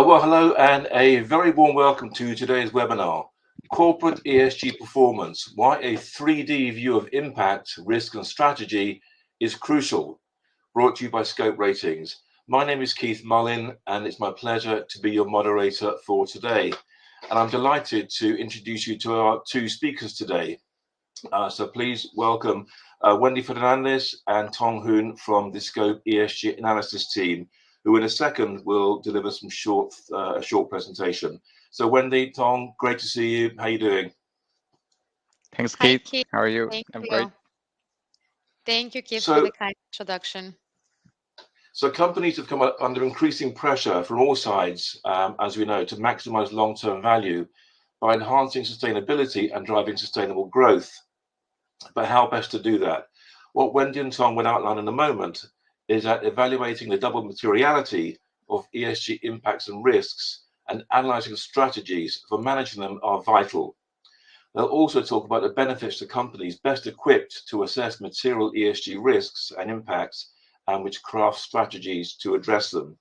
Well, hello and a very warm welcome to today's webinar, Corporate ESG Performance, Why a 3D View of Impact, Risk and Strategy is Crucial, brought to you by Scope Ratings. My name is Keith Mullin and it's my pleasure to be your moderator for today. And I'm delighted to introduce you to our two speakers today. So please welcome Wendy Fernandez and Thong Huynh from the Scope ESG analysis team, who in a second will deliver some short presentation. So Wendy, Thong, great to see you. How are you doing? Thanks, Hi, Keith. Keith. How are you? Thank I'm great. you. Thank you, Keith, for So, the kind introduction. so companies have come under increasing pressure from all sides, as we know, to maximize long-term value by enhancing sustainability and driving sustainable growth. But how best to do that? What Wendy and Thong will outline in a moment is that evaluating the double materiality of ESG impacts and risks and analysing strategies for managing them are vital. They'll also talk about the benefits to companies best equipped to assess material ESG risks and impacts and which craft strategies to address them.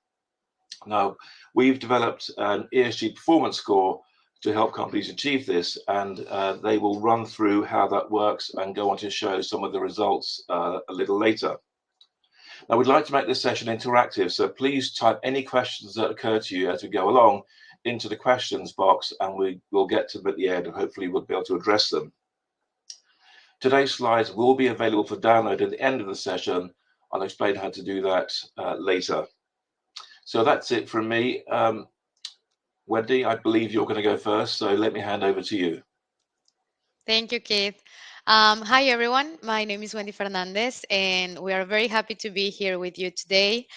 Now, we've developed an ESG performance score to help companies achieve this, and they will run through how that works and go on to show some of the results a little later. Now, we'd like to make this session interactive, so please type any questions that occur to you as we go along into the questions box, and we will get to them at the end, and hopefully we'll be able to address them. Today's slides will be available for download at the end of the session. I'll explain how to do that later. So that's it from me. Wendy, I believe you're going to go first, so let me hand over to you. Thank you, Keith. Hi, everyone. My name is Wendy Fernandez, and we are very happy to be here with you today.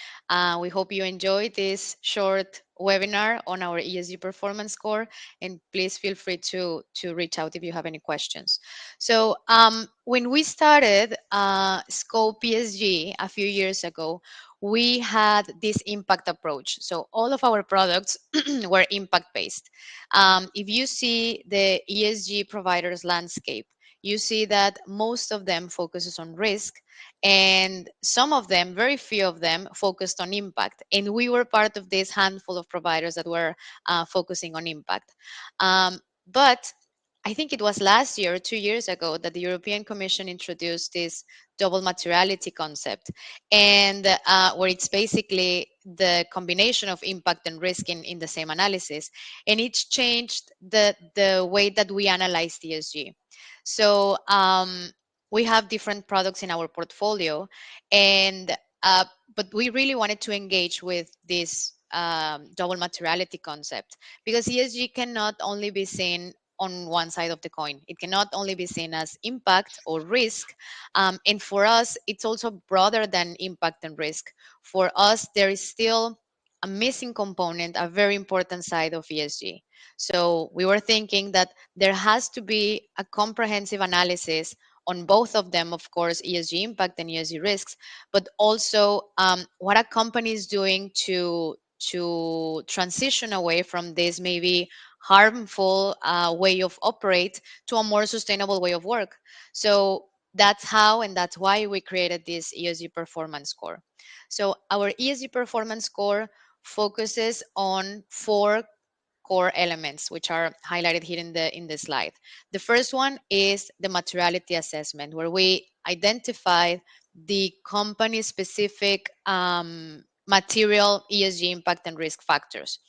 We hope you enjoyed this short webinar on our ESG performance score, and please feel free to reach out if you have any questions. So when we started Scope ESG a few years ago, we had this impact approach. So all of our products were impact-based. If you see the ESG providers landscape, you see that most of them focuses on risk, and some of them, very few of them, focused on impact. And we were part of this handful of providers that were focusing on impact. But I think it was last year or 2 years ago that the European Commission introduced this double materiality concept, and where it's basically the combination of impact and risk in the same analysis. And it's changed the way that we analyze ESG. So we have different products in our portfolio, and but we really wanted to engage with this double materiality concept, because ESG cannot only be seen on one side of the coin. It cannot only be seen as impact or risk. And for us, it's also broader than impact and risk. For us, there is still a missing component, a very important side of ESG. So we were thinking that there has to be a comprehensive analysis on both of them, of course, ESG impact and ESG risks, but also what a company is doing to transition away from this maybe harmful way of operate to a more sustainable way of work. So that's how and that's why we created this ESG performance score. So our ESG performance score focuses on 4 core elements, which are highlighted here in the slide. The first one is the materiality assessment, where we identify the company specific material ESG impact and risk factors.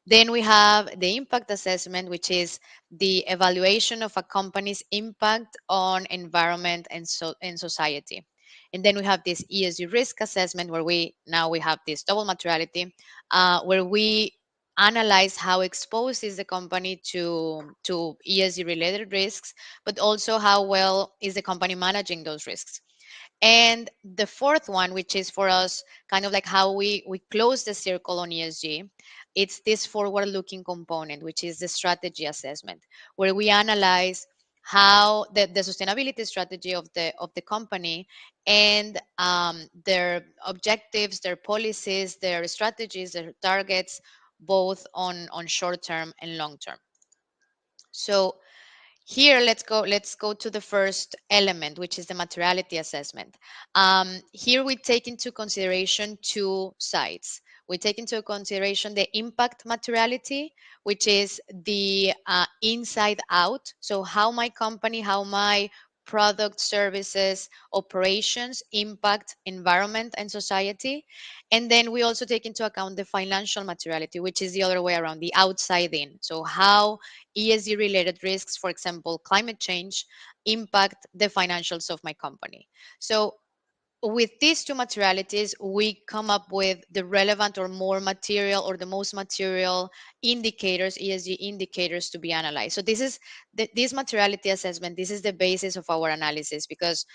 Then we have the impact assessment, which is the evaluation of a company's impact on environment and society. And then we have this ESG risk assessment, where we have this double materiality, where we analyze how exposed is the company to ESG related risks, but also how well is the company managing those risks. And the fourth one, which is for us kind of like how we close the circle on ESG, it's this forward-looking component, which is the strategy assessment, where we analyze how the sustainability strategy of the company and their objectives, their policies, their strategies, their targets, both on short term and long term. So here, let's go to the first element, which is the materiality assessment. Here we take into consideration 2 sides. we take into consideration the impact materiality, which is the inside out. So how my company, how my product, services, operations impact environment and society. And then we also take into account the financial materiality, which is the other way around, the outside in. So how ESG related risks, for example, climate change, impact the financials of my company. So with these two materialities, we come up with the relevant or more material or the most material indicators, ESG indicators to be analyzed. So this is this materiality assessment. This is the basis of our analysis because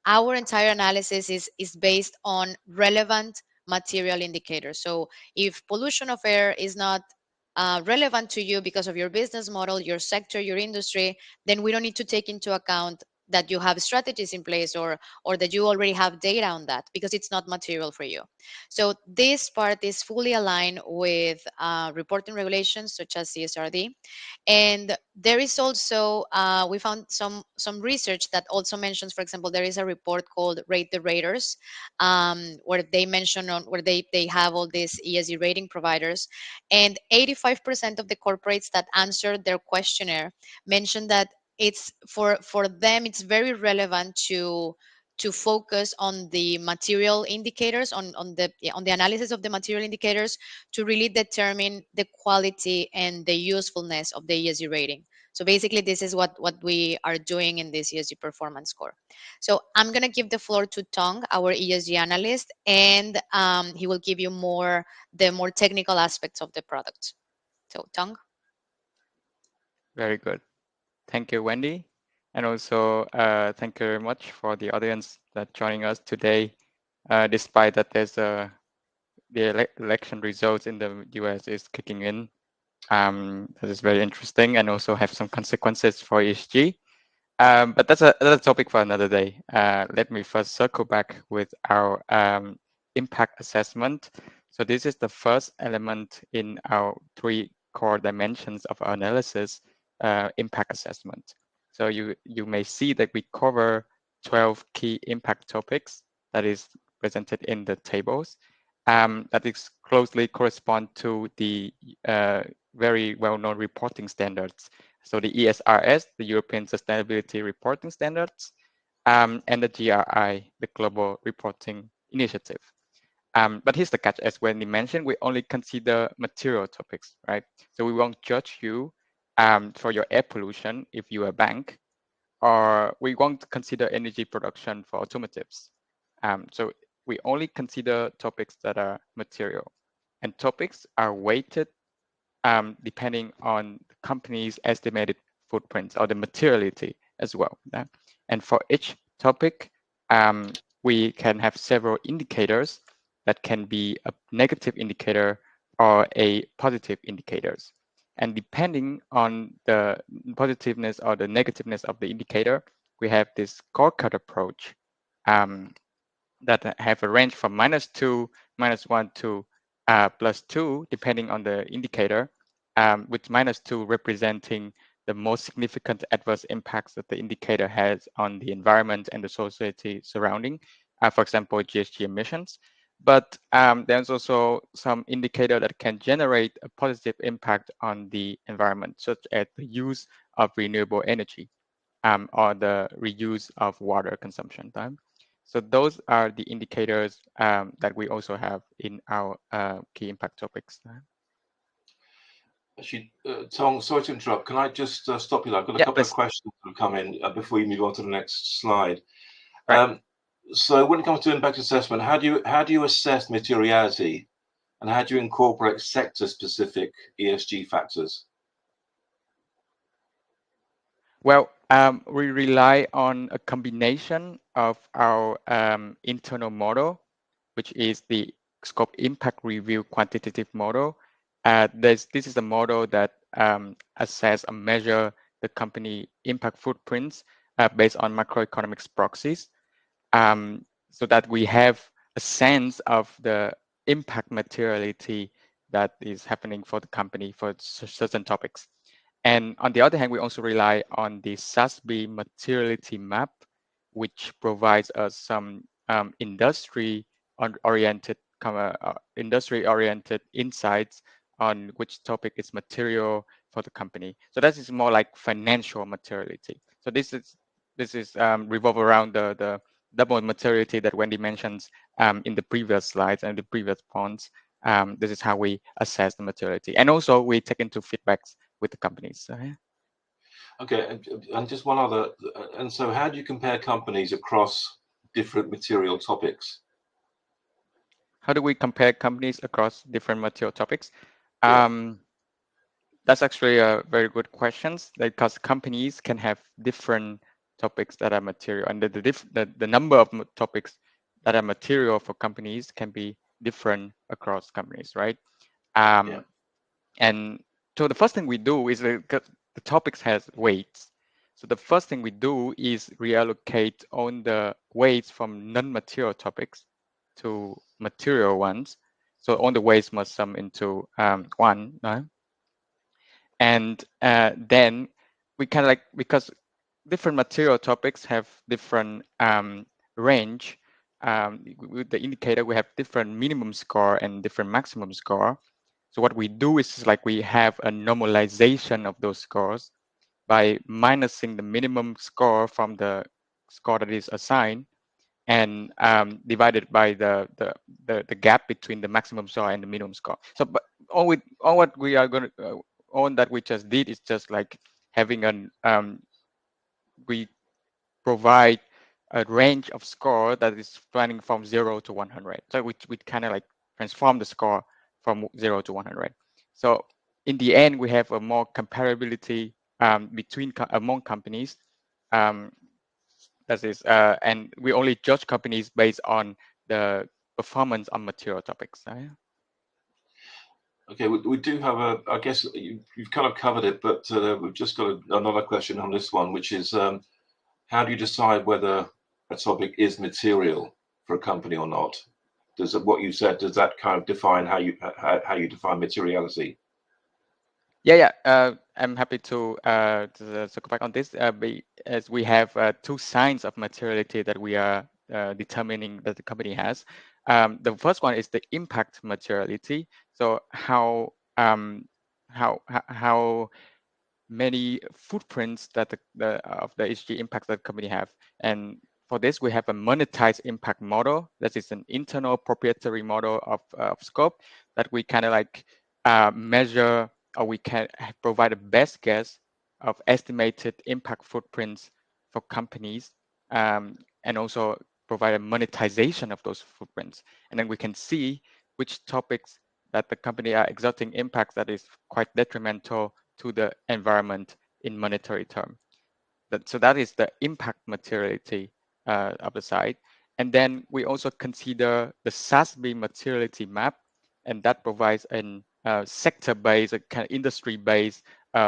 our entire analysis is based on relevant material indicators. So if pollution of air is not relevant to you because of your business model, your sector, your industry, then we don't need to take into account that you have strategies in place or that you already have data on that because it's not material for you. So this part is fully aligned with reporting regulations such as CSRD. And there is also, we found some research that also mentions, for example, there is a report called Rate the Raters, where they mention on where they have all these ESG rating providers. And 85% of the corporates that answered their questionnaire mentioned that it's for them it's very relevant to focus on the material indicators on the analysis of the material indicators to really determine the quality and the usefulness of the ESG rating. So basically this is what we are doing in this ESG performance score. So I'm going to give the floor to Thong, our ESG analyst, and he will give you the more technical aspects of the product. So Thong. Very good. Thank you, Wendy. And also, thank you very much for the audience that joining us today. Despite that the election results in the US is kicking in. That is very interesting and also have some consequences for ESG. But that's another topic for another day. Let me first circle back with our impact assessment. So this is the first element in our three core dimensions of our analysis, impact assessment. So you may see that we cover 12 key impact topics that is presented in the tables. That is closely correspond to the very well-known reporting standards. So the ESRS, the European Sustainability Reporting Standards, and the GRI, the Global Reporting Initiative. But here's the catch, as Wendy mentioned, we only consider material topics, right? So we won't judge you for your air pollution if you're a bank, or we won't consider energy production for automotives. So we only consider topics that are material, and topics are weighted depending on the company's estimated footprints or the materiality as well. And for each topic, we can have several indicators that can be a negative indicator or a positive indicators. And depending on the positiveness or the negativeness of the indicator, we have this scorecard approach that have a range from -2, -1 to +2, depending on the indicator, with -2 representing the most significant adverse impacts that the indicator has on the environment and the society surrounding, for example, GHG emissions. But there's also some indicator that can generate a positive impact on the environment, such as the use of renewable energy or the reuse of water consumption time. So those are the indicators that we also have in our key impact topics. Actually, Thong, sorry to interrupt. Can I just stop you there? I've got a couple of questions that have come in before you move on to the next slide. Right. So when it comes to impact assessment, how do you assess materiality, and how do you incorporate sector-specific ESG factors? Well, we rely on a combination of our internal model, which is the Scope Impact Review quantitative model. This is a model that assess and measure the company impact footprints based on macroeconomics proxies, so that we have a sense of the impact materiality that is happening for the company for certain topics. And on the other hand, we also rely on the SASB materiality map, which provides us some industry-oriented industry-oriented insights on which topic is material for the company. So that is more like financial materiality. So this is revolve around the double materiality that Wendy mentions in the previous slides and the previous points. This is how we assess the materiality, and also we take into feedbacks with the companies. So, yeah. Okay, and just one other. And so, how do you compare companies across different material topics? How do we compare companies across different material topics? Yeah. That's actually a very good question, because companies can have different topics that are material, and the number of topics that are material for companies can be different across companies, right? Yeah. And so the first thing we do is the topics has weights. So the first thing we do is reallocate on the weights from non-material topics to material ones. So all the weights must sum into one, right? And then we kind of like, because different material topics have different range, with the indicator we have different minimum score and different maximum score. So what we do is like we have a normalization of those scores by minusing the minimum score from the score that is assigned, and divided by the gap between the maximum score and the minimum score. So, but all what we are going to all that we just did is just like having an we provide a range of score that is running from 0 to 100. So we kind of like transform the score from 0 to 100. So in the end, we have a more comparability between among companies. That is, and we only judge companies based on the performance on material topics. Okay, we do have a. I guess you've kind of covered it, but we've just got another question on this one, which is how do you decide whether a topic is material for a company or not? Does what you said, does that kind of define how you define materiality? Yeah. I'm happy to circle back on this. As we have two signs of materiality that we are determining that the company has. The first one is the impact materiality. So how many footprints that of the ESG impacts that company have. And for this, we have a monetized impact model. That is an internal proprietary model of scope that we kind of like measure, or we can provide a best guess of estimated impact footprints for companies, and also provide a monetization of those footprints. And then we can see which topics that the company are exerting impacts that is quite detrimental to the environment in monetary term. So that is the impact materiality of the site. And then we also consider the SASB materiality map, and that provides an sector-based, a kind of industry-based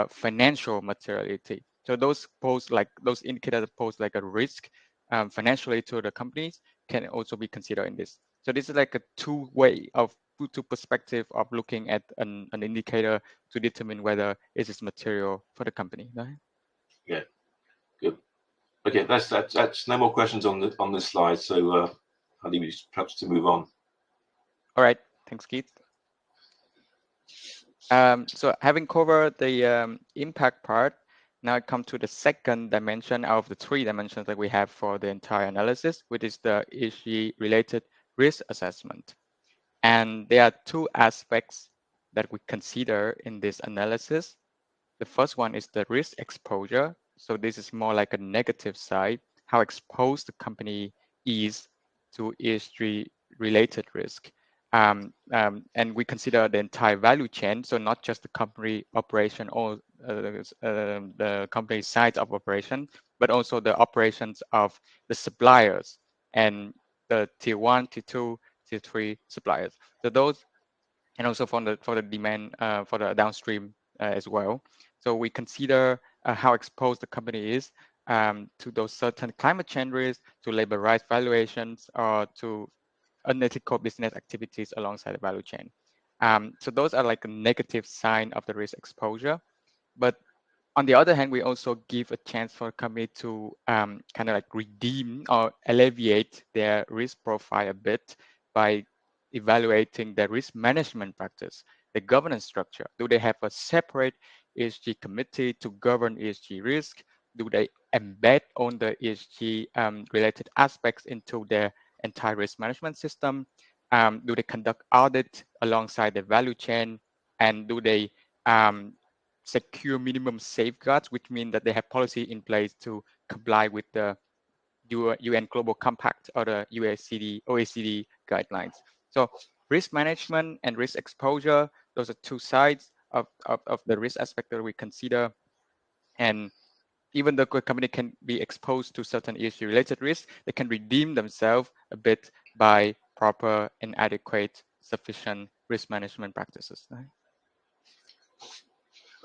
financial materiality. So those indicators pose like a risk financially to the companies can also be considered in this. So this is like a two perspective of looking at an indicator to determine whether it is material for the company. Right? Yeah, good. Okay, that's no more questions on this slide. So I'll leave you perhaps to move on. All right, thanks, Keith. So having covered the impact part, now I come to the second dimension out of the three dimensions that we have for the entire analysis, which is the ESG-related risk assessment. And there are two aspects that we consider in this analysis. The first one is the risk exposure. So this is more like a negative side, how exposed the company is to ESG-related risk. And we consider the entire value chain, so not just the company operation or the company's sites of operation, but also the operations of the suppliers and the tier 1, tier 2, tier 3 suppliers. So those, and also for the demand for the downstream as well. So we consider how exposed the company is to those certain climate change risks, to labor rights valuations, or to unethical business activities alongside the value chain. So those are like a negative sign of the risk exposure. But on the other hand, we also give a chance for a company to kind of like redeem or alleviate their risk profile a bit by evaluating the risk management practice, the governance structure. Do they have a separate ESG committee to govern ESG risk? Do they embed on the ESG related aspects into their entire risk management system? Do they conduct audit alongside the value chain? And do they secure minimum safeguards, which mean that they have policy in place to comply with the UN Global Compact or the OECD guidelines? So risk management and risk exposure, those are two sides of the risk aspect that we consider. And even though a company can be exposed to certain ESG related risks, they can redeem themselves a bit by proper and adequate, sufficient risk management practices.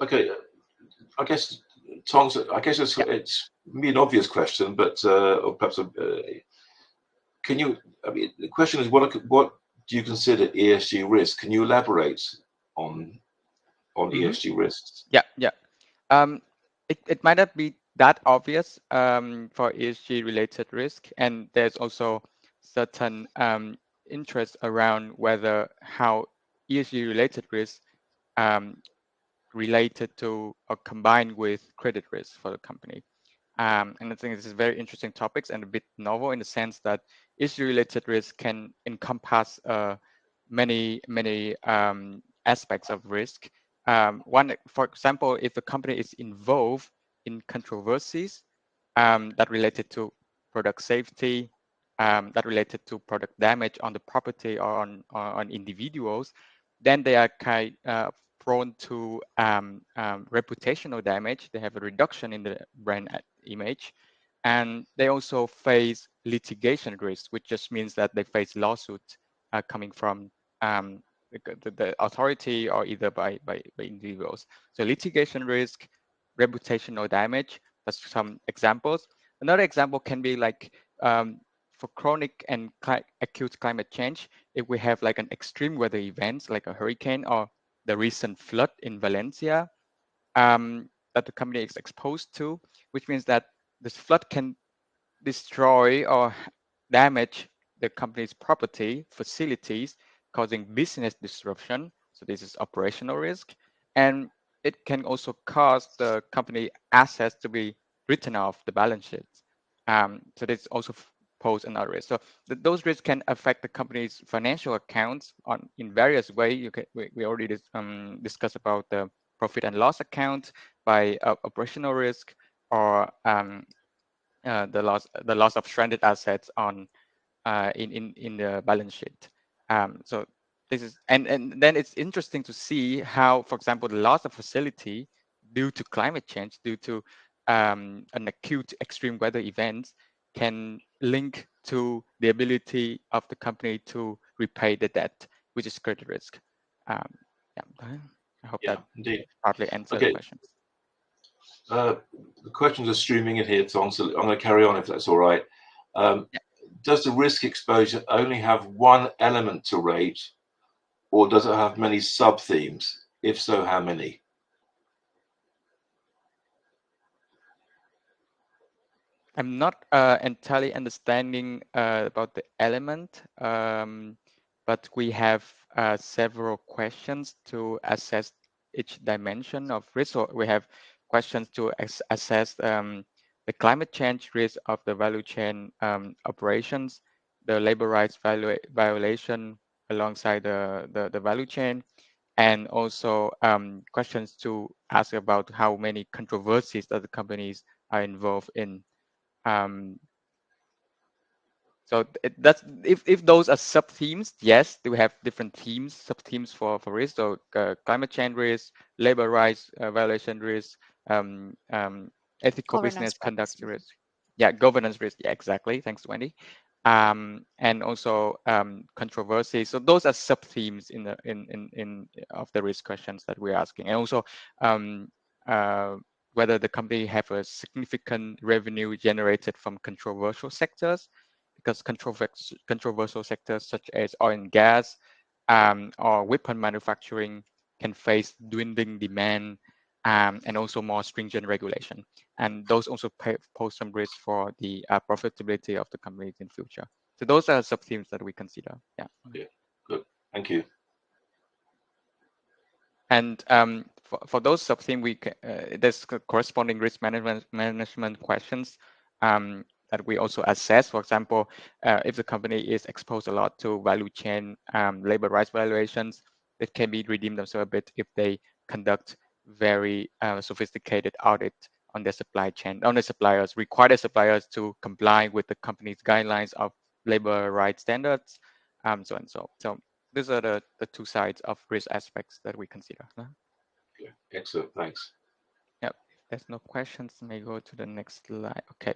Okay, I guess Thong's. I guess Yeah. it's maybe an obvious question, but or perhaps can you? I mean, the question is, what do you consider ESG risk? Can you elaborate on ESG risks? Yeah, yeah. Um, it might not be that obvious for ESG related risk, and there's also certain interest around whether how ESG related risk um, related to or combined with credit risk for the company. And I think this is very interesting topics and a bit novel in the sense that issue-related risk can encompass many aspects of risk. One, for example, if a company is involved in controversies that related to product safety, that related to product damage on the property or on individuals, then they are prone to reputational damage. They have a reduction in the brand image, and they also face litigation risk, which just means that they face lawsuits coming from the authority or either by individuals. So litigation risk, reputational damage, that's some examples. Another example can be like for chronic and acute climate change, if we have like an extreme weather events like a hurricane or the recent flood in Valencia that the company is exposed to, which means that this flood can destroy or damage the company's property, facilities, causing business disruption. So this is operational risk. And it can also cause the company assets to be written off the balance sheet. So this also pose another risk. So those risks can affect the company's financial accounts in various ways. We already discussed about the profit and loss account by operational risk or the loss of stranded assets on in the balance sheet. So this is and then it's interesting to see how, for example, the loss of facility due to climate change, due to an acute extreme weather event, can link to the ability of the company to repay the debt, which is credit risk. Yeah, I hope Yeah, that indeed. partly answers the Okay, questions. the questions are streaming in here, Thong, so I'm going to carry on if that's all right. Does the risk exposure only have one element to rate, or does it have many sub-themes? If so, how many? I'm not entirely understanding about the element, but we have several questions to assess each dimension of risk. So we have questions to assess the climate change risk of the value chain operations, the labor rights violation alongside the value chain, and also questions to ask about how many controversies that the companies are involved in. um, so that's if those are sub themes, yes, do we have different themes, sub themes for risk? So climate change risk, labor rights violation risk, ethical Governance business practice. conduct risk, yeah, governance risk, yeah, exactly. Thanks, Wendy. And also controversy. So those are sub themes in the in of the risk questions that we're asking, and also um, uh, whether the company have a significant revenue generated from controversial sectors, because controversial sectors such as oil and gas or weapon manufacturing can face dwindling demand and also more stringent regulation. And those also pose some risk for the profitability of the companies in future. So those are sub themes that we consider. Yeah. Yeah, good. And for those sub-themes, there's corresponding risk management questions that we also assess. For example, if the company is exposed a lot to value chain labor rights violations, it can be redeemed themselves a bit if they conduct very sophisticated audit on their supply chain, on the suppliers, require the suppliers to comply with the company's guidelines of labor rights standards, so and so. So these are the two sides of risk aspects that we consider. Yeah, excellent, thanks. Yep. If there's no questions, may go to the next slide. Okay.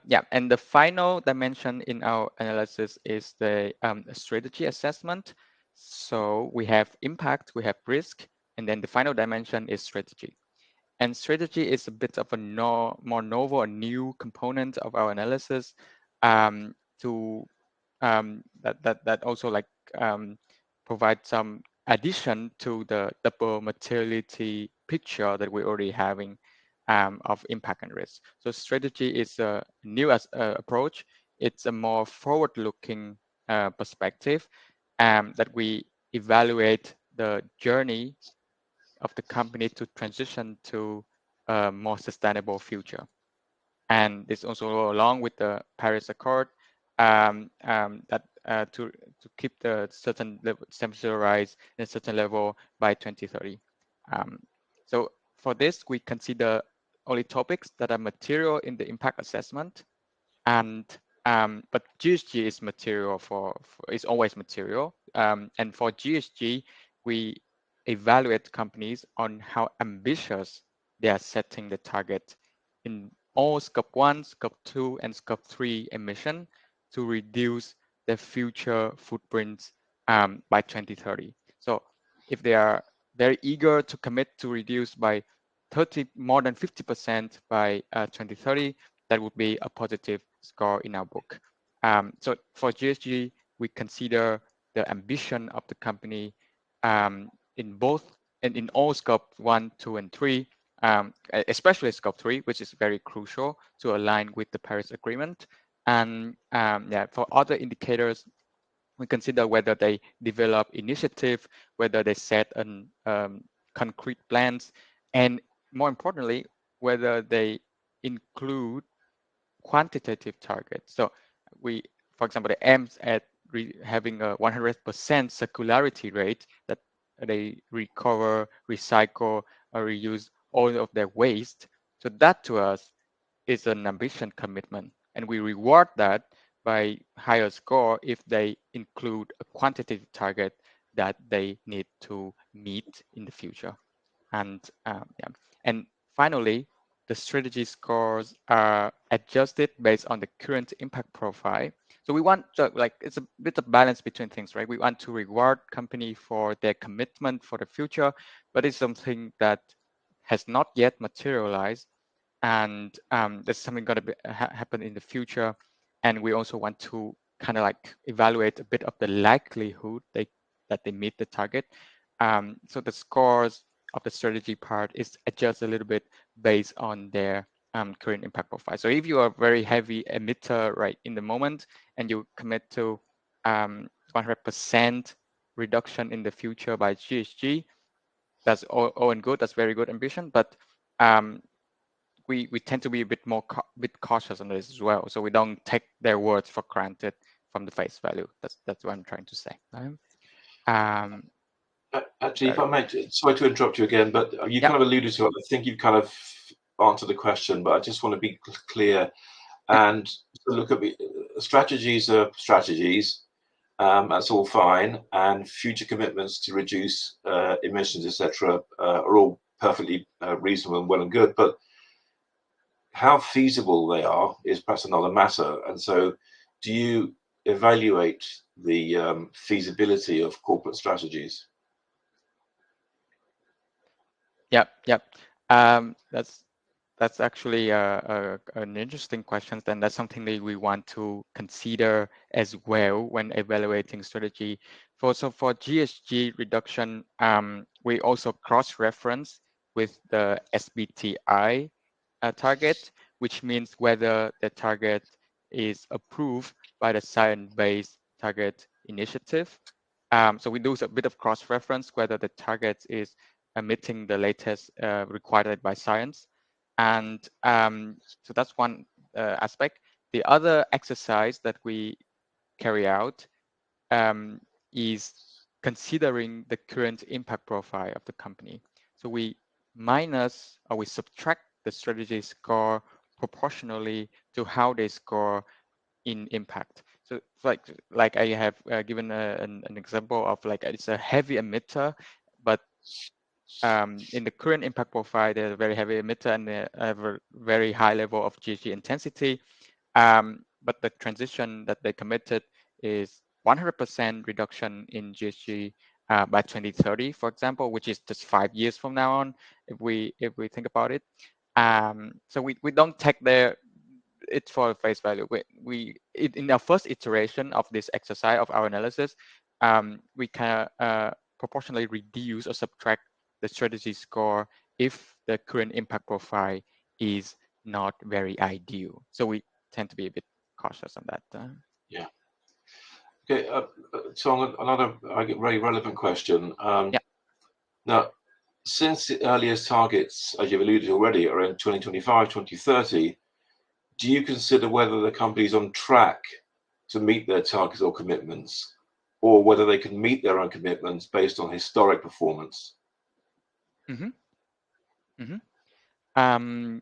Yeah, and the final dimension in our analysis is the strategy assessment. So we have impact, we have risk, and then the final dimension is strategy. And strategy is a bit of a more novel, a new component of our analysis to that also like provide some addition to the double materiality picture that we're already having of impact and risk. So strategy is a new approach. It's a more forward-looking perspective that we evaluate the journey of the company to transition to a more sustainable future. And this also along with the Paris Accord that to keep the certain temperature rise in a certain level by 2030. So for this, we consider only topics that are material in the impact assessment, and but GSG is material is always material, and for GSG we evaluate companies on how ambitious they are setting the target in all scope 1, scope 2, and scope 3 emission to reduce their future footprints by 2030. So if they are very eager to commit to reduce by more than 50% by 2030, that would be a positive score in our book. So for GSG, we consider the ambition of the company in both and in all scope 1, 2, and 3, especially scope 3, which is very crucial to align with the Paris Agreement. And yeah, for other indicators, we consider whether they develop initiative, whether they set an concrete plans, and more importantly, whether they include quantitative targets. So we, for example, the aims at having a 100% circularity rate, that they recover, recycle, or reuse all of their waste. So that to us is an ambition commitment, and we reward that by higher score if they include a quantitative target that they need to meet in the future. And yeah, and finally, the strategy scores are adjusted based on the current impact profile. So we want to, like, it's a bit of balance between things, right? We want to reward company for their commitment for the future, but it's something that has not yet materialized, and there's something going to happen in the future. And we also want to kind of like evaluate a bit of the likelihood that they meet the target. So the scores of the strategy part is adjusted a little bit based on their current impact profile. So if you are a very heavy emitter right in the moment and you commit to 100% reduction in the future by GHG, that's all and good. That's very good ambition, but we tend to be a bit more cautious on this as well. So we don't take their words for granted from the face value. That's what I'm trying to say. Actually, if I may, sorry to interrupt you again, but you kind of alluded to it. I think you've kind of answered the question, but I just want to be clear. And to look at strategies are strategies. That's all fine, and future commitments to reduce emissions, etc., are all perfectly reasonable and well and good. But how feasible they are is perhaps another matter. And so, do you evaluate the feasibility of corporate strategies? Yep. That's actually an interesting question, and that's something that we want to consider as well when evaluating strategy. For GHG reduction, we also cross-reference with the SBTI target, which means whether the target is approved by the Science Based Target Initiative. So we do a bit of cross-reference whether the target is meeting the latest required by science. And so that's one aspect. The other exercise that we carry out is considering the current impact profile of the company. So we minus or we subtract the strategy score proportionally to how they score in impact. So like I have given an example of like it's a heavy emitter, but in the current impact profile, they're a very heavy emitter and they have a very high level of GHG intensity. But the transition that they committed is 100% reduction in GHG by 2030, for example, which is just 5 years from now on, if we think about it. So we don't take it for face value. In our first iteration of this exercise of our analysis, we can proportionally reduce or subtract the strategy score if the current impact profile is not very ideal. So we tend to be a bit cautious on that. Yeah. Okay, so another very relevant question. Yeah. Now, since the earliest targets, as you've alluded already, are in 2025, 2030, do you consider whether the company is on track to meet their targets or commitments, or whether they can meet their own commitments based on historic performance? Mm-hmm. Mm-hmm.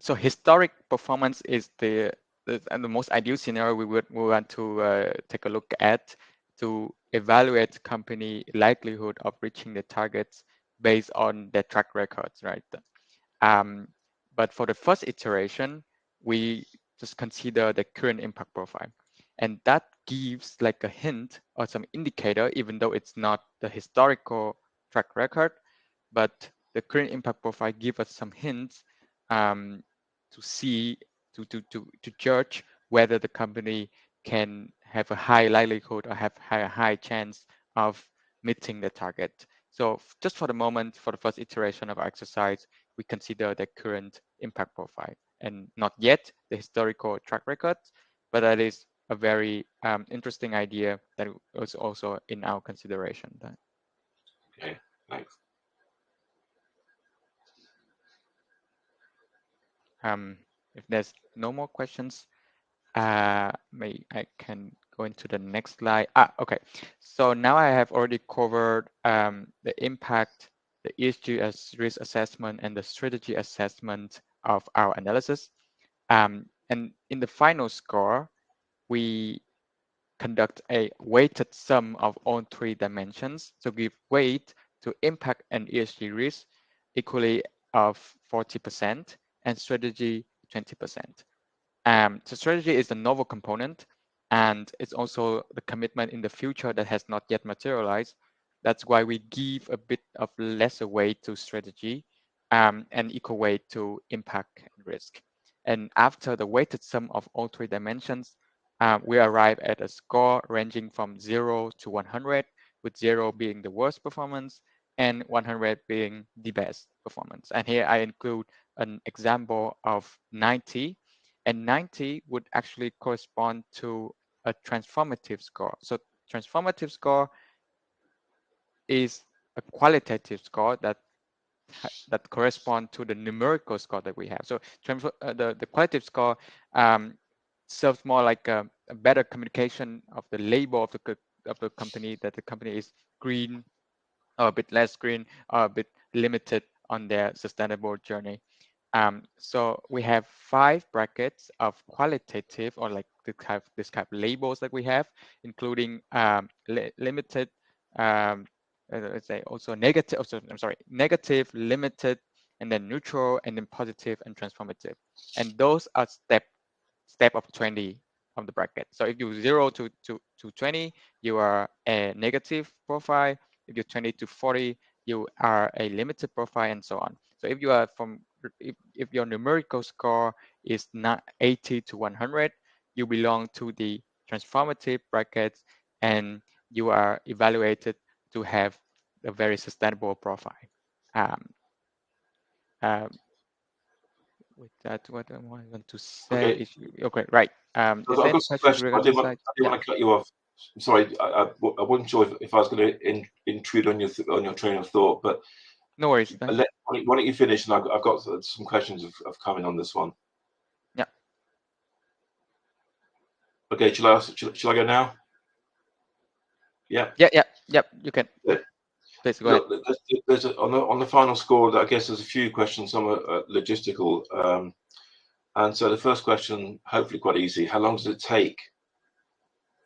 So historic performance is the most ideal scenario we want to take a look at to evaluate company likelihood of reaching the targets based on their track records, right? But for the first iteration, we just consider the current impact profile, and that gives like a hint or some indicator, even though it's not the historical track record, but the current impact profile give us some hints to see to judge whether the company can have a high likelihood or have a high chance of meeting the target. So just for the moment, for the first iteration of our exercise, we consider the current impact profile and not yet the historical track record, but that is a very interesting idea that was also in our consideration. Okay, thanks. If there's no more questions, maybe I can go into the next slide. Okay. So now I have already covered the impact, the ESG as risk assessment, and the strategy assessment of our analysis. And in the final score, we conduct a weighted sum of all 3 dimensions to give weight to impact and ESG risk equally of 40% and strategy 20%. So strategy is a novel component, and it's also the commitment in the future that has not yet materialized. That's why we give a bit of lesser weight to strategy and equal weight to impact and risk. And after the weighted sum of all 3 dimensions, we arrive at a score ranging from 0 to 100, with 0 being the worst performance and 100 being the best performance. And here I include an example of 90, and 90 would actually correspond to a transformative score. So transformative score is a qualitative score that correspond to the numerical score that we have. So the qualitative score serves more like a better communication of the label of the company, that the company is green or a bit less green or a bit limited on their sustainable journey. So we have 5 brackets of qualitative or like this kind of labels that we have, including limited, let's say also negative, negative, limited, and then neutral, and then positive and transformative. And those are step of 20 of the bracket. So if you 0 to 20, you are a negative profile. If you're 20 to 40, you are a limited profile, and so on. So if you are if your numerical score is not 80 to 100, you belong to the transformative brackets, and you are evaluated to have a very sustainable profile. With that, what I want to say Okay. is okay, right. So Is there I've any got some questions questions. I regarding didn't the want, slide? I didn't want to cut you off. sorry, I wasn't sure if I was going to intrude on your train of thought, but no worries. why don't you finish? And I've got some questions of coming on this one. Yeah. Okay, shall I go now? Yeah. Yeah. You can. Yeah. Please go ahead. There's on the final score. I guess there's a few questions. Some are logistical, and so the first question, hopefully quite easy. How long does it take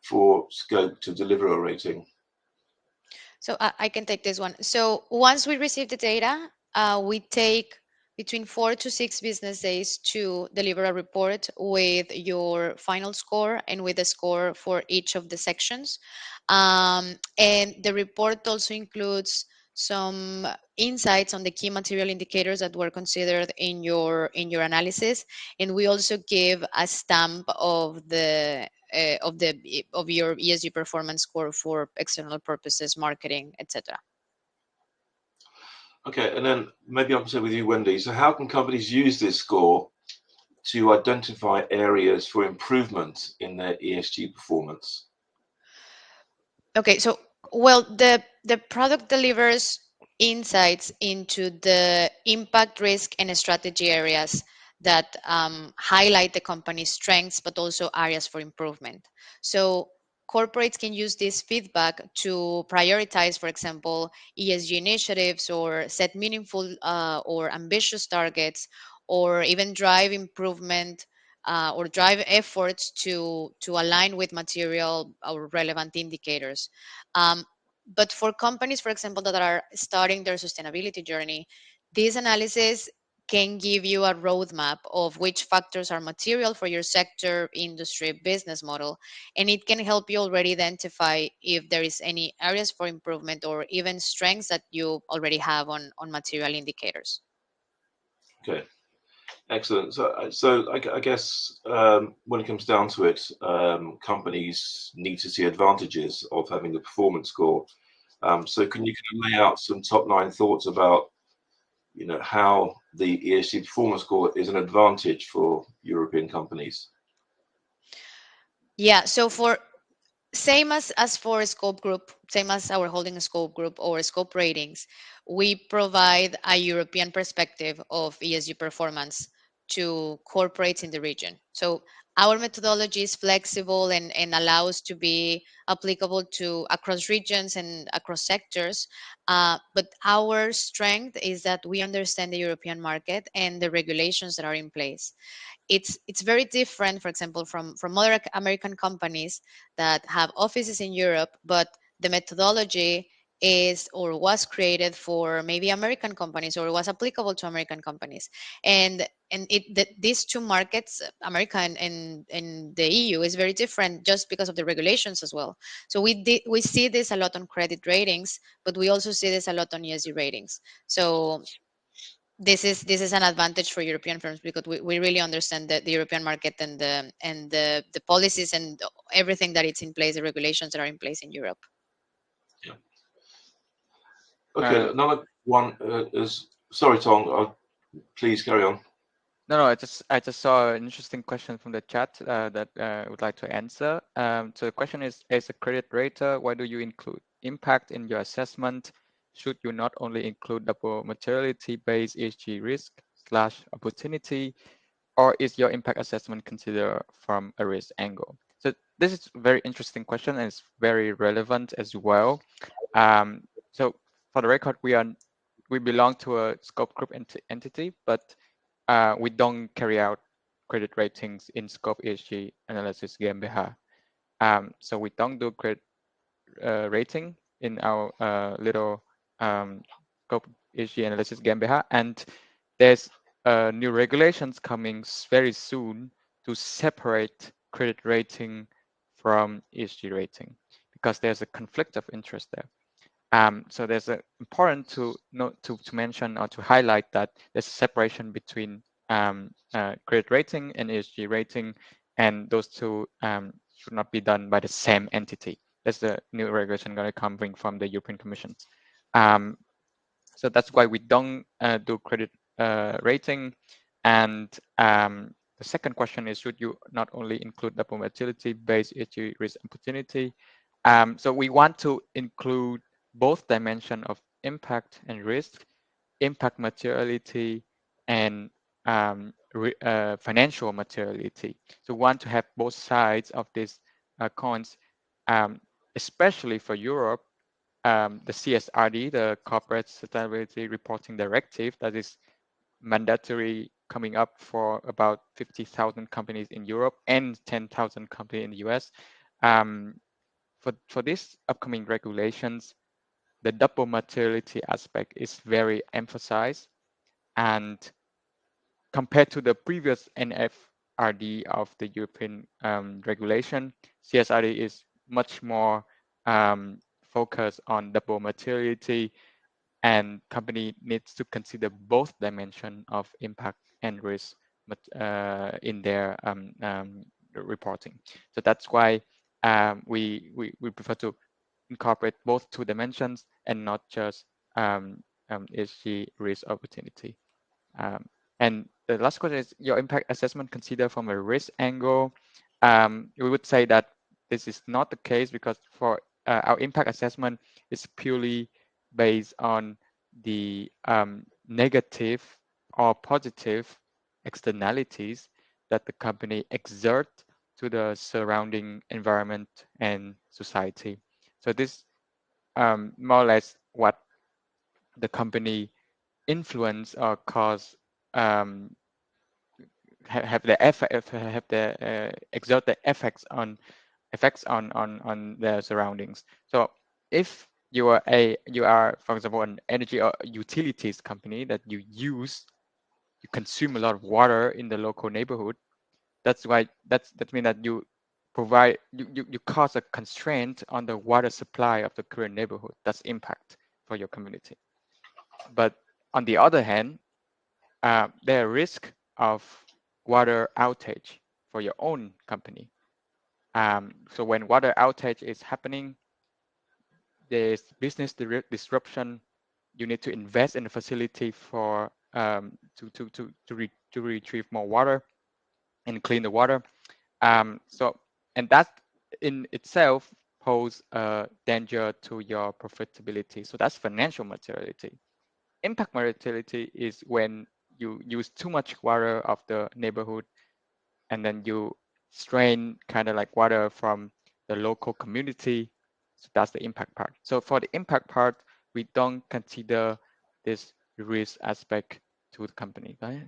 for Scope to deliver a rating? So I can take this one. So once we receive the data, we take between 4 to 6 business days to deliver a report with your final score and with a score for each of the sections. And the report also includes some insights on the key material indicators that were considered in your analysis, and we also give a stamp of your ESG performance score for external purposes, marketing, etc. Okay, and then maybe I'll say with you, Wendy. So how can companies use this score to identify areas for improvement in their ESG performance? Okay, so well, the product delivers insights into the impact, risk, and strategy areas that highlight the company's strengths, but also areas for improvement. So corporates can use this feedback to prioritize, for example, ESG initiatives or set meaningful or ambitious targets, or even drive improvement or drive efforts to align with material or relevant indicators. Um, but for companies, for example, that are starting their sustainability journey, this analysis can give you a roadmap of which factors are material for your sector, industry, business model, and it can help you already identify if there is any areas for improvement or even strengths that you already have on material indicators. Okay, excellent. So I guess when it comes down to it, companies need to see advantages of having the performance score. So can you kind of lay out some top line thoughts about, how the ESG performance score is an advantage for European companies? Yeah, so for same as for Scope Group, same as our holding Scope Group or Scope ratings, we provide a European perspective of ESG performance to corporates in the region. So our methodology is flexible and allows to be applicable to across regions and across sectors. But our strength is that we understand the European market and the regulations that are in place. It's very different, for example, from other American companies that have offices in Europe, but the methodology is or was created for maybe American companies or was applicable to American companies. And these two markets, America and the EU, is very different just because of the regulations as well. So we see this a lot on credit ratings, but we also see this a lot on ESG ratings. So this is an advantage for European firms because we really understand the European market and the policies and everything that it's in place, the regulations that are in place in Europe. Yeah. Okay, another one is, sorry, Thong, please carry on. No, I just saw an interesting question from the chat that I would like to answer. So the question is, as a credit rater, why do you include impact in your assessment? Should you not only include double materiality-based ESG risk/opportunity, or is your impact assessment considered from a risk angle? So this is a very interesting question and it's very relevant as well. So for the record, we belong to a Scope Group entity, but we don't carry out credit ratings in Scope ESG analysis GmbH. So we don't do credit rating in our little Scope ESG analysis GmbH, and there's new regulations coming very soon to separate credit rating from ESG rating because there's a conflict of interest there. So there's important to note to mention or to highlight that there's a separation between credit rating and ESG rating, and those two should not be done by the same entity. That's the new regulation going to coming from the European Commission. So that's why we don't do credit rating. And the second question is, should you not only include double materiality-based ESG risk opportunity, So we want to include both dimension of impact and risk, impact materiality, and financial materiality. So we want to have both sides of these coins, um, especially for Europe. The CSRD, the Corporate Sustainability Reporting Directive, that is mandatory coming up for about 50,000 companies in Europe and 10,000 companies in the US. Um, for these upcoming regulations, the double materiality aspect is very emphasized, and compared to the previous NFRD of the European regulation, CSRD is much more focused on double materiality, and company needs to consider both dimension of impact and risk in their reporting. So that's why we prefer to incorporate both two dimensions and not just ESG risk opportunity. Um, and the last question is, your impact assessment considered from a risk angle. We would say that this is not the case, because for our impact assessment is purely based on the negative or positive externalities that the company exert to the surrounding environment and society. So this more or less what the company influence or cause um, have the effect, have the exert the effects on their surroundings. So if you are, for example, an energy or utilities company that you consume a lot of water in the local neighborhood, that's why that means that you provide you cause a constraint on the water supply of the current neighborhood. That's impact for your community. But on the other hand, there are risk of water outage for your own company. So when water outage is happening, there's business disruption. You need to invest in a facility for to retrieve more water and clean the water. So and that in itself pose a danger to your profitability. So that's financial materiality. Impact materiality is when you use too much water of the neighborhood, and then you strain kind of like water from the local community. So that's the impact part. So for the impact part, we don't consider this risk aspect to the company, right?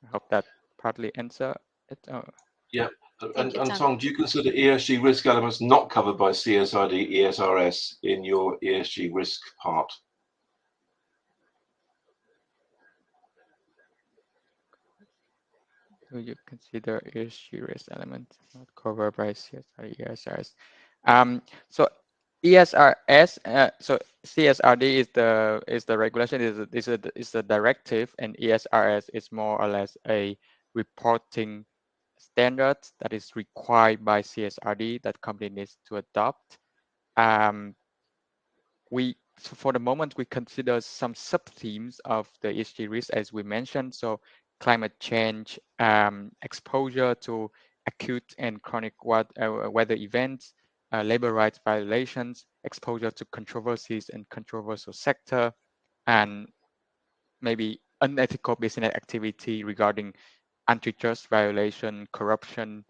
I hope that partly answer it. Yeah. Thank you, And Thong. Thong, do you consider ESG risk elements not covered by CSRD, ESRS in your ESG risk part? Do you consider ESG risk elements not covered by CSRD, ESRS? So ESRS, so CSRD is the regulation, is the directive, and ESRS is more or less a reporting standard that is required by CSRD that company needs to adopt. So for the moment, we consider some sub-themes of the ESG risk, as we mentioned. So climate change, exposure to acute and chronic weather events, labor rights violations, exposure to controversies and controversial sector, and maybe unethical business activity regarding antitrust violation, corruption,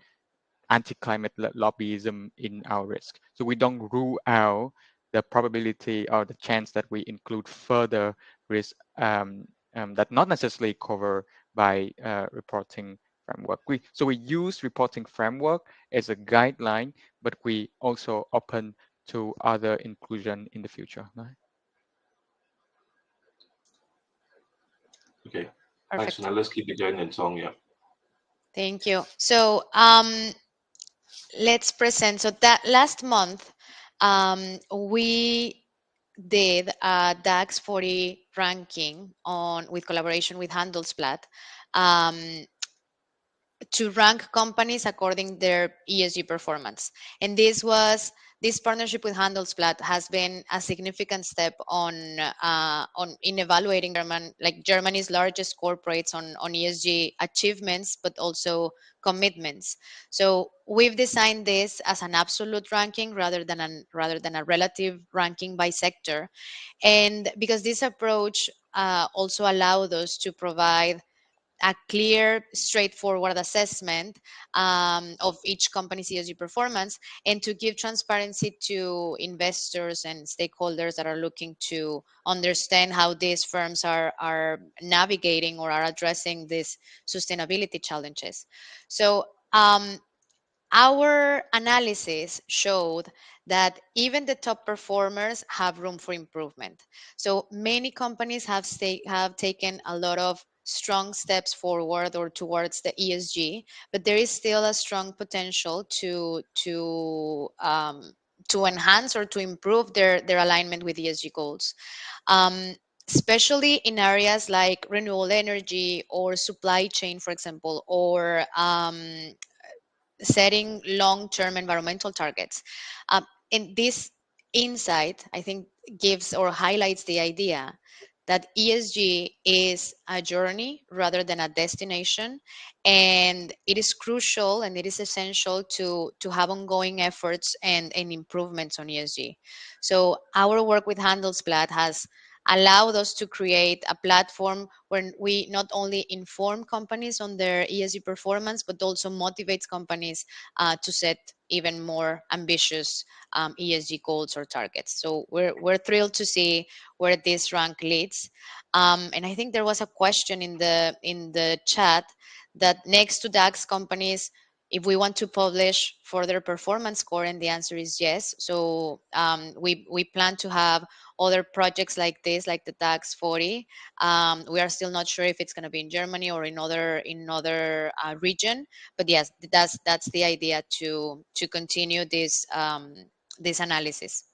anti-climate lobbyism in our risk. So we don't rule out the probability or the chance that we include further risk that not necessarily covered by reporting framework. So we use reporting framework as a guideline, but we also open to other inclusion in the future. Right? Okay. Thanks. Perfect. Now let's keep it going then, Thong. Yeah. Thank you. So let's present. So that last month, we did a DAX 40 ranking on with collaboration with Handelsblatt, um, to rank companies according their ESG performance. And this was this partnership with Handelsblatt has been a significant step on in evaluating Germany's largest corporates on ESG achievements, but also commitments. So we've designed this as an absolute ranking rather than a relative ranking by sector, and because this approach also allowed us to provide a clear, straightforward assessment of each company's ESG performance, and to give transparency to investors and stakeholders that are looking to understand how these firms are navigating or are addressing these sustainability challenges. So our analysis showed that even the top performers have room for improvement. So many companies have taken a lot of strong steps forward or towards the ESG, but there is still a strong potential to enhance or to improve their alignment with ESG goals. Especially in areas like renewable energy or supply chain, for example, or setting long-term environmental targets. And this insight, I think, gives or highlights the idea that ESG is a journey rather than a destination, and it is crucial and it is essential to have ongoing efforts and improvements on ESG. So our work with Handelsblatt has allowed us to create a platform where we not only inform companies on their ESG performance, but also motivates companies to set even more ambitious ESG goals or targets. So we're thrilled to see where this rank leads. And I think there was a question in the chat that next to DAX companies, if we want to publish further performance score, and the answer is yes. So we plan to have other projects like this, like the DAX 40. We are still not sure if it's going to be in Germany or in other region, but yes, that's the idea to continue this analysis.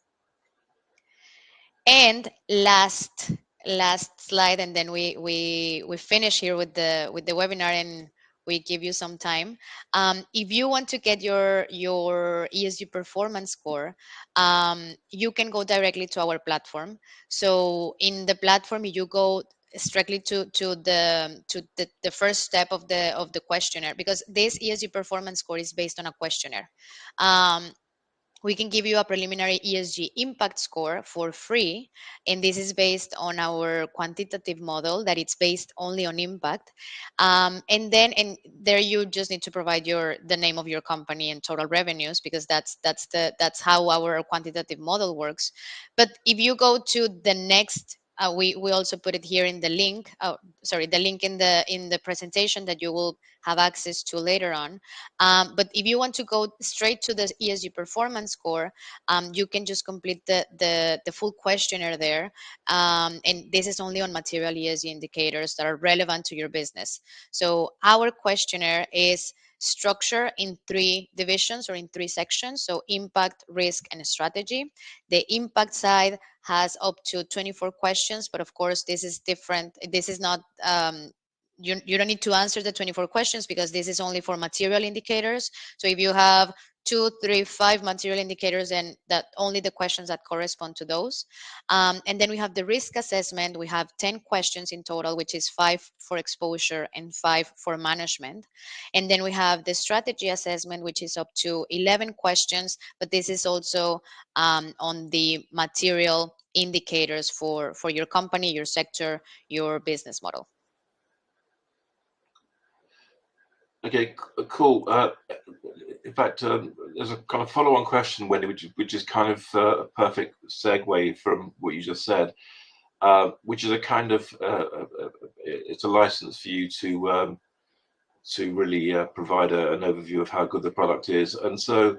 And last slide, and then we finish here with the webinar, and we give you some time. If you want to get your ESG performance score, you can go directly to our platform. So in the platform, you go strictly to the first step of the questionnaire, because this ESG performance score is based on a questionnaire. We can give you a preliminary ESG impact score for free, and this is based on our quantitative model that it's based only on impact. And there you just need to provide the name of your company and total revenues, because that's how our quantitative model works. But if you go to the next, we also put it here in the link. Sorry, the link in the presentation that you will have access to later on. But if you want to go straight to the ESG performance score, you can just complete the full questionnaire there. And this is only on material ESG indicators that are relevant to your business. So our questionnaire is structured in 3 divisions or in 3 sections. So impact, risk, and strategy. The impact side has up to 24 questions, but of course this is different. This is not you don't need to answer the 24 questions, because this is only for material indicators. So if you have 2, 3, 5 material indicators, and that only the questions that correspond to those. And then we have the risk assessment. We have 10 questions in total, which is 5 for exposure and 5 for management. And then we have the strategy assessment, which is up to 11 questions, but this is also on the material indicators for your company, your sector, your business model. Okay, cool. In fact, there's a kind of follow-on question, Wendy, which is kind of a perfect segue from what you just said, which is a kind of it's a license for you to really provide an overview of how good the product is. And so,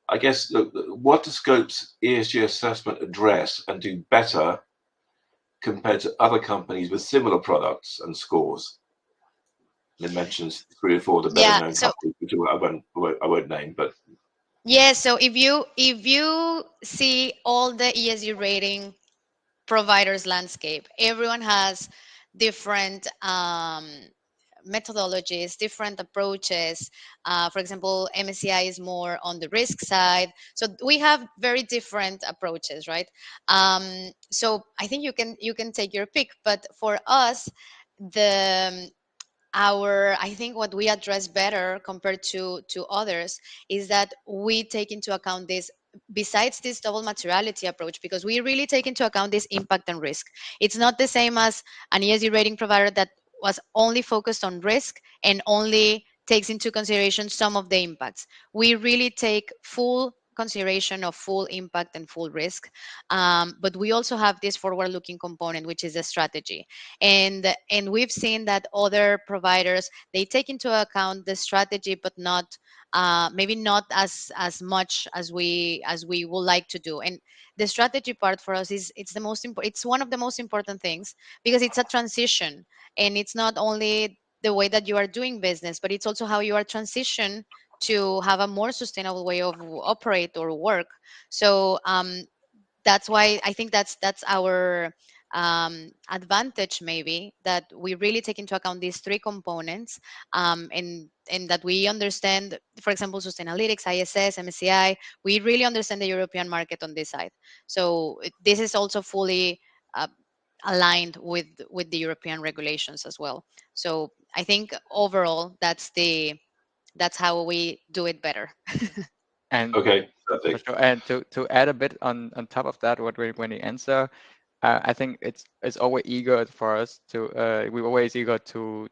I guess what does Scope's ESG assessment address and do better compared to other companies with similar products and scores? It mentions 3 or 4 of the better known companies, which I won't name, but yeah. So if you see all the ESG rating providers landscape, everyone has different methodologies, different approaches. For example, MSCI is more on the risk side. So we have very different approaches, right? So I think you can take your pick. But for us, the I think what we address better compared to others is that we take into account this, besides this double materiality approach, because we really take into account this impact and risk. It's not the same as an ESG rating provider that was only focused on risk and only takes into consideration some of the impacts. We really take full consideration of full impact and full risk, but we also have this forward looking component, which is the strategy. And we've seen that other providers, they take into account the strategy, but not maybe not as much as we would like to do. And the strategy part for us is it's the most important, it's one of the most important things, because it's a transition, and it's not only the way that you are doing business, but it's also how you are transition to have a more sustainable way of operate or work. So that's why I think that's our advantage, maybe, that we really take into account these three components, and that we understand, for example, Sustainalytics, ISS, MSCI. We really understand the European market on this side. So this is also fully uh, aligned with the European regulations as well. So I think overall that's how we do it better. And Okay, for perfect. sure. And to add a bit on top of that, what when you answer, I think it's always eager for us to we're always eager to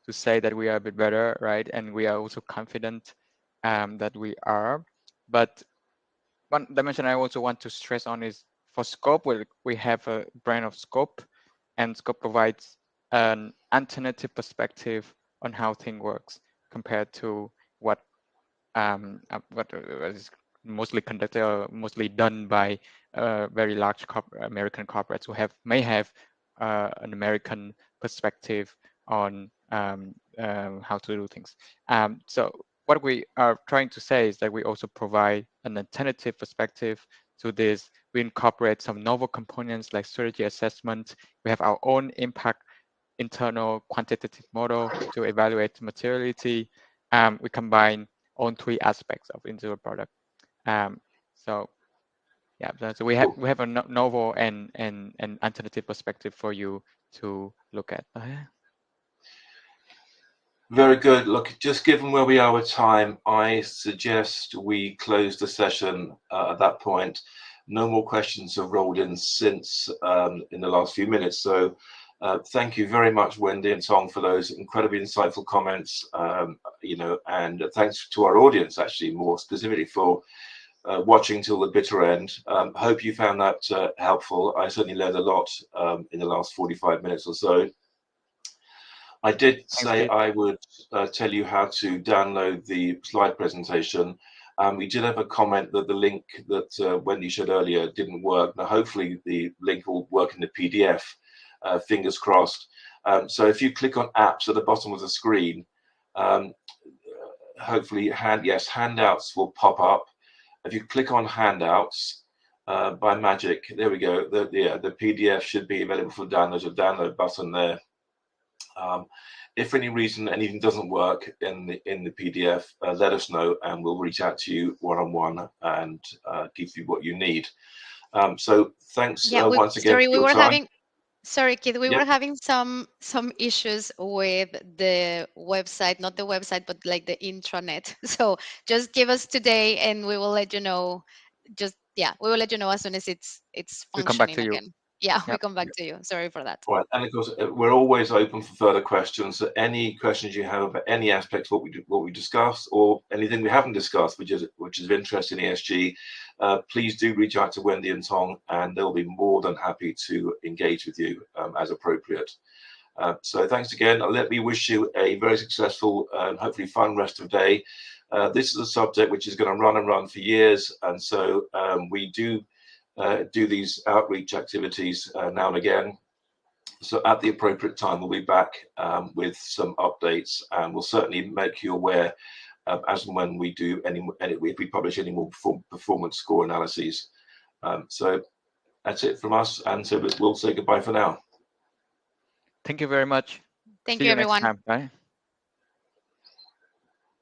say that we are a bit better, right? And we are also confident that we are. But one dimension I also want to stress on is for Scope, we have a brand of Scope, and Scope provides an alternative perspective on how thing works compared to what is mostly conducted or mostly done by very large American corporates who may have an American perspective on how to do things. So what we are trying to say is that we also provide an alternative perspective to this. We incorporate some novel components like strategy assessment. We have our own impact internal quantitative model to evaluate materiality. We combine on three aspects of individual product. So yeah, so we have a novel and alternative perspective for you to look at. Very good. Look, just given where we are with time, I suggest we close the session at that point. No more questions have rolled in since in the last few minutes. So thank you very much, Wendy and Thong, for those incredibly insightful comments. And thanks to our audience, actually, more specifically for watching till the bitter end. Hope you found that helpful. I certainly learned a lot in the last 45 minutes or so. I did say I would tell you how to download the slide presentation. We did have a comment that the link that Wendy showed earlier didn't work. Now, hopefully the link will work in the PDF, fingers crossed. So if you click on apps at the bottom of the screen, hopefully handouts will pop up. If you click on handouts, by magic, there we go. The PDF should be available for download. There's a download button there. If for any reason anything doesn't work in the PDF, let us know and we'll reach out to you one-on-one and give you what you need. So thanks once again for your time. Sorry, Keith, we were having some issues with the website, not the website, but like the intranet. So just give us today and we will let you know. We will let you know as soon as it's we come back functioning to you. again. Yeah, we come back to you. Sorry for that. Right, and of course we're always open for further questions. So any questions you have about any aspects of what we discussed, or anything we haven't discussed, which is of interest in ESG, please do reach out to Wendy and Thong, and they'll be more than happy to engage with you as appropriate. So thanks again. Let me wish you a very successful and hopefully fun rest of the day. This is a subject which is going to run and run for years, and so we do these outreach activities now and again. So at the appropriate time, we'll be back with some updates, and we'll certainly make you aware as and when we do if we publish any more performance score analyses. So that's it from us, and so we'll say goodbye for now. Thank you very much. Thank See you, you next everyone. time. Bye.